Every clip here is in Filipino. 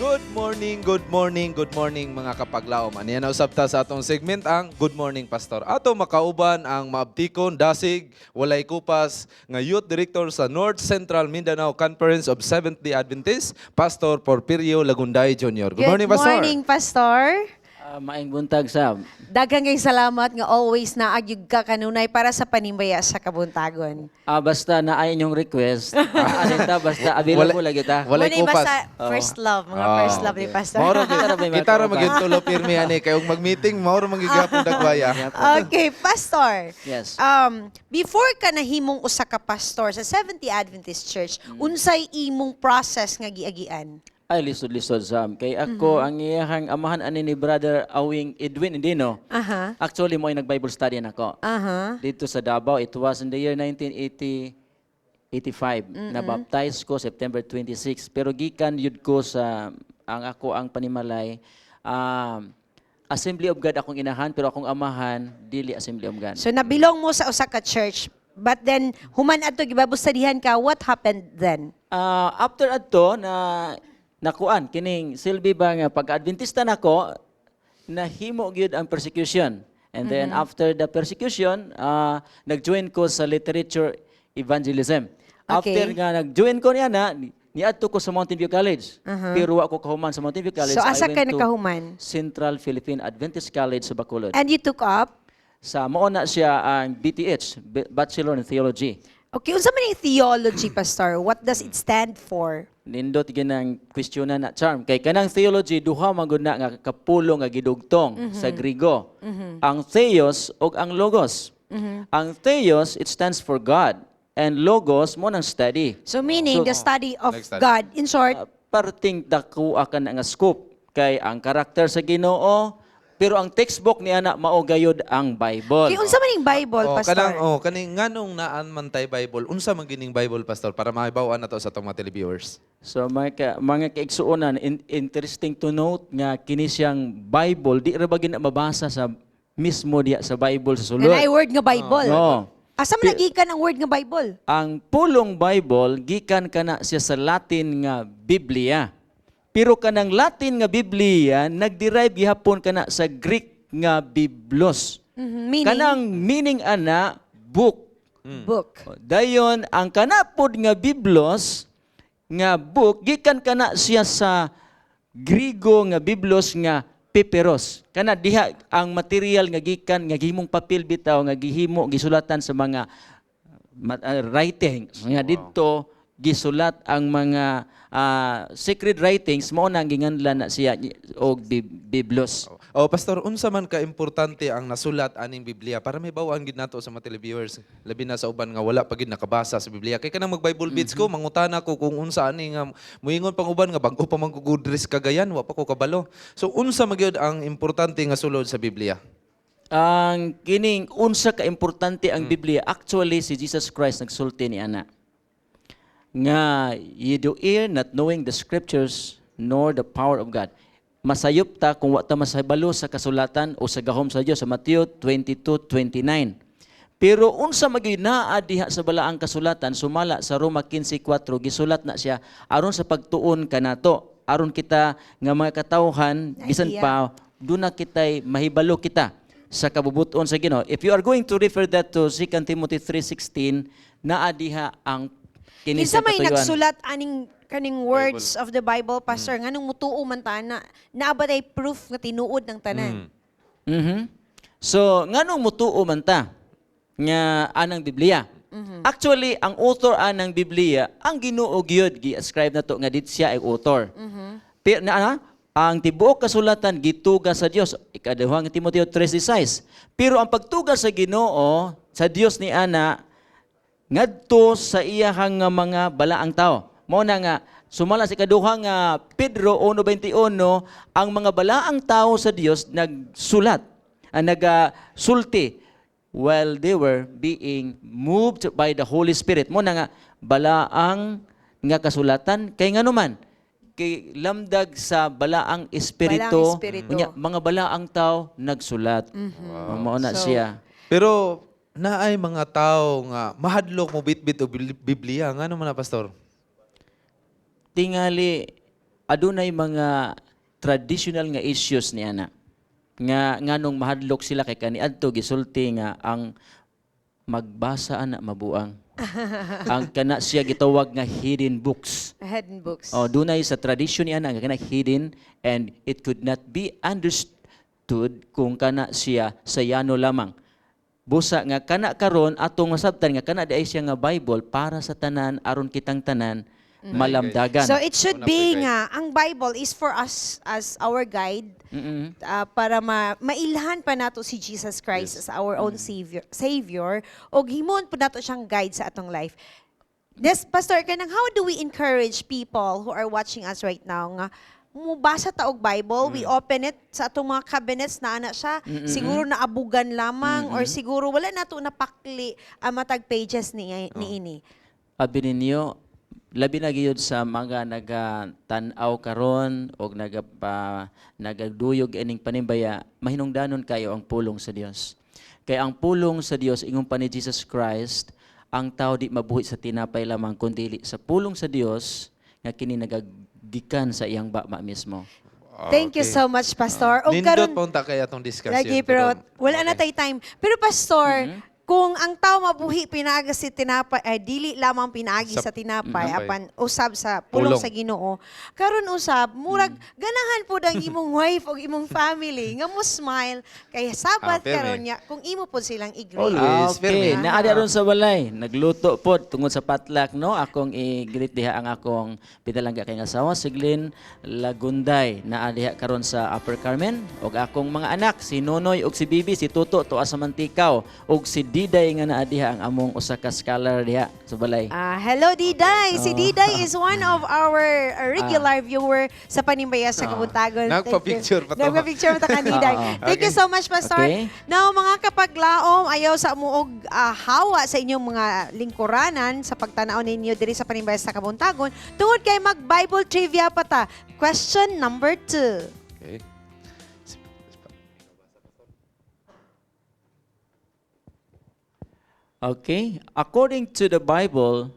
Good morning mga kapaglaom. Aniya na usab ta sa atong segment ang Good Morning Pastor. Ato makauban ang maabtikon, dasig, walay kupas nga Youth Director sa North Central Mindanao Conference of Seventh-day Adventists, Pastor Porfirio Lagunday Jr. Good morning, Pastor. Good morning, Pastor. Maing buntag Sam. Daghang kay salamat nga always naagyug ka kanunay para sa panimbaya sa kabuntagon. Basta na ay inyong request. Anita basta available lagi ta. Walay Muna kupas. basta first love, mga first love ni Pastor. Mauro Para may kita ra matuoban. magitulo pirmi ani kay ug mag-meeting mauro magigapon dagwaya. Okay, Pastor. Yes. Before ka nahimong usa ka pastor sa Seventh-day Adventist Church, unsay imong process nga giagian? Ay lisod-lisod Sam. Kay ako ang iyahang amahan ani ni Brother Awing Edwin Indino. Aha. Actually mo ay nag-Bible study na ako. Aha. Dito sa Davao, it was in the year 1985. Na-baptize ko September 26. Pero gikan yun ko sa ang panimalay. Assembly of God akong inahan, pero akong amahan, dili Assembly of God. So nabilong mo sa usa ka church, but then human adto gibabustadihan ka, what happened then? After adto na nakuan kining silbi ba nga pag-Adventista nako nahimo gyud ang persecution. And then after the persecution, nag-join ko sa literature evangelism. Okay. After nga nag-join ko niya na niadto ko sa Mountain View College. Pero wa ko kahuman sa Mountain View College. So asa I ka went to nakahuman? Central Philippine Adventist College sa Bacolod. And you took up? Sa mao na siya ang BTH, Bachelor in Theology. Okay, unsa man yung theology, Pastor? What does it stand for? Nindot ginang kwestiyonan na charm kay kanang theology duha man gud na nga kapulong nga gidugtong sa Griego. Ang theos ug ang logos. Ang theos it stands for God and logos mo nang study. So meaning, So, the study of like study. God. In short, Parting dako akan nga scope kay ang karakter sa Ginoo pero ang textbook ni ana mao gayud ang Bible. kay unsa man yung Bible, Pastor? Kaning nganong naan man tay Bible, unsa man gining Bible, Pastor, para mahibaw-an nato sa atong mga televiewers. So mga kaigsuonan, interesting to note nga kini siyang Bible di ra ba gina mabasa sa mismo diya sa Bible sa sulod. Nanay word nga Bible. No. Asa man nagikan ang word nga Bible? Ang pulong Bible gikan kana siya sa Latin nga Biblia. Pero kanang Latin nga Biblia nagderive gihapon kana sa Greek nga Biblos. Meaning, Kanang meaning ana book. book. Dayon ang kanapod nga Biblos nga book gikan kana siya sa Griego nga Biblos nga Peperos. Kana diha ang material nga gikan nga gihimong papel bitaw nga gihimo gisulatan sa mga writing. Nga didto gisulat ang mga sacred writings mao nang ginganlan na siya og Biblos. Pastor, unsa man ka importante ang nasulat aning Biblia para may bawaan gid nato sa mga televiewers, labi na sa uban nga wala pa gid nakabasa sa Biblia. Kay kanang mag-Bible beats ko, mangutana ko kung unsa ani nga muingon pang uban nga bag-o pa man ko gudres kagayan, wa pa ko kabalo. So unsa magyud ang importante nga sulod sa Biblia? Ang kining unsa ka importante ang Biblia, actually si Jesus Christ nagsulti ni ana. Nga ye do err not knowing the scriptures nor the power of God. Masayop ta kung wa ta masahibalo sa kasulatan o sa gahom sa Dios sa Mateo 22:29. Pero unsa magyud naa diha sa balaang kasulatan sumala sa Roma 15:4 gisulat na siya aron sa pagtuon kanato, aron kita nga mga katawhan bisan pa duna kitay mahibalo kita sa kabubuton sa Ginoo. If you are going to refer that to 2 Timothy 3:16, naa diha ang kini Kinsa sa may katuyuan. nagsulat kaning words of the Bible, Pastor, nganong mutuo man ta na naaba tay proof nga tinuod ng tanan. So, nganong mutuo man ta nga anang Biblia? Actually, ang author anang Biblia, ang Ginoo gyud gi-ascribe nato nga dit siya ay author. Pero ang tibuok kasulatan gituga sa Dios, ikaduhang Timoteo 3:16. Pero ang pagtuga sa Ginoo sa Dios ni ana ngadto sa iyahang mga balaang tao. Mao na nga sumala sa ikaduha nga Pedro 1:21, ang mga balaang tao sa Dios nagsulat, nagasulti while they were being moved by the Holy Spirit. Mo na nga balaang nga kasulatan kay nganuman kay lamdag sa balaang espiritu, Balaang espiritu. mga balaang tao nagsulat. Mao na So, siya. Pero naay mga tao nga mahadlok mo bitbit og Biblia, ngano man na, Pastor? Tingali adunay mga traditional nga issues niya na nga nganong mahadlok sila kay kaniadto gisulti nga ang magbasa ana mabuang. Ang kana siya gitawag nga hidden books. Hidden books. O dunay sa tradition niya nga kana hidden and it could not be understood kung kana siya sayano lamang. Busa nga kana karon atong masabtan nga kana di siya nga Bible para sa tanan aron kitang tanan malamdagan. So it should Una be po, nga, ang Bible is for us as our guide para mailhan pa nato si Jesus Christ as our own Savior o himon po nato siyang guide sa atong life. Yes, Pastor, kanang how do we encourage people who are watching us right now nga mubasa ta og Bible, we open it sa atong mga cabinets na ana siya, siguro naabugan lamang or siguro wala nato napakli ang matag pages niini. Abi ninyo, labi na gyud sa mga nagatanaw karon og nagaduyog ining panimbaya, mahinungdanon kayo ang pulong sa Dios. Kay ang pulong sa Dios ingon pa ni Jesus Christ, ang tao di mabuhi sa tinapay lamang kundi sa pulong sa Dios nga kini nagagikan sa iyang baba mismo. Thank you so much, Pastor. O Nindot karon pa unta kay atong discussion. lagi pero wala na tay time. Pero Pastor, kung ang tao mabuhi pinaagi si tinapay ay dili lamang pinaagi sa tinapay apan usab sa pulong Pulong. sa Ginoo. Karon usab murag ganahan pud ang imong wife o imong family nga mo smile kay sabat perme. karon nya kung imo pud silang i-greet. Always. Okay, Permi. naadi aron sa balay, nagluto pod tungod sa patlak no, akong i-greet diha ang akong pinalangga kay asawa si Glenn Lagunday naa diha karon sa Upper Carmen ug akong mga anak si Nonoy ug si Bibi, si Tuto tuwa sa Mantikaw ug si Diday nga naa diha ang among usa ka scholar diha sa balay. Hello Diday. Si Diday is one of our regular viewer sa Panimbaya sa Kabuntagon. Thank you. Nagpa-picture pa to. Nagpa-picture pa to ka Diday. Thank you so much, Pastor. Okay. Now, mga kapaglaom, ayaw sa muog hawa sa inyong mga lingkuranan sa pagtanaw ninyo diri sa Panimbaya sa Kabuntagon. Tungod kay mag-Bible trivia pa ta. Question number 2. Okay. Okay, according to the Bible,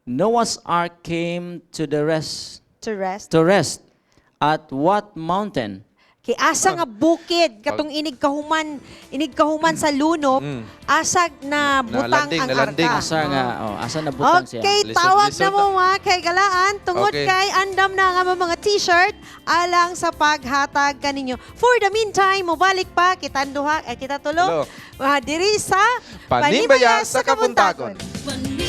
Noah's ark came to To rest. at what mountain? Kay asa nga bukid katong inig kahuman sa lunop, asag na butang landing, ang na landing. arka. Asa nga, asa na butang siya? Okay, Lisod, tawag lisod na mo mga kay galaan tungod Okay. kay andam na nga mga t-shirt alang sa paghatag kaninyo. For the meantime, mobalik pa kita duha kita tulo. Tulo. Diri sa Panimbaya sa Kabuntagon. Panimbaya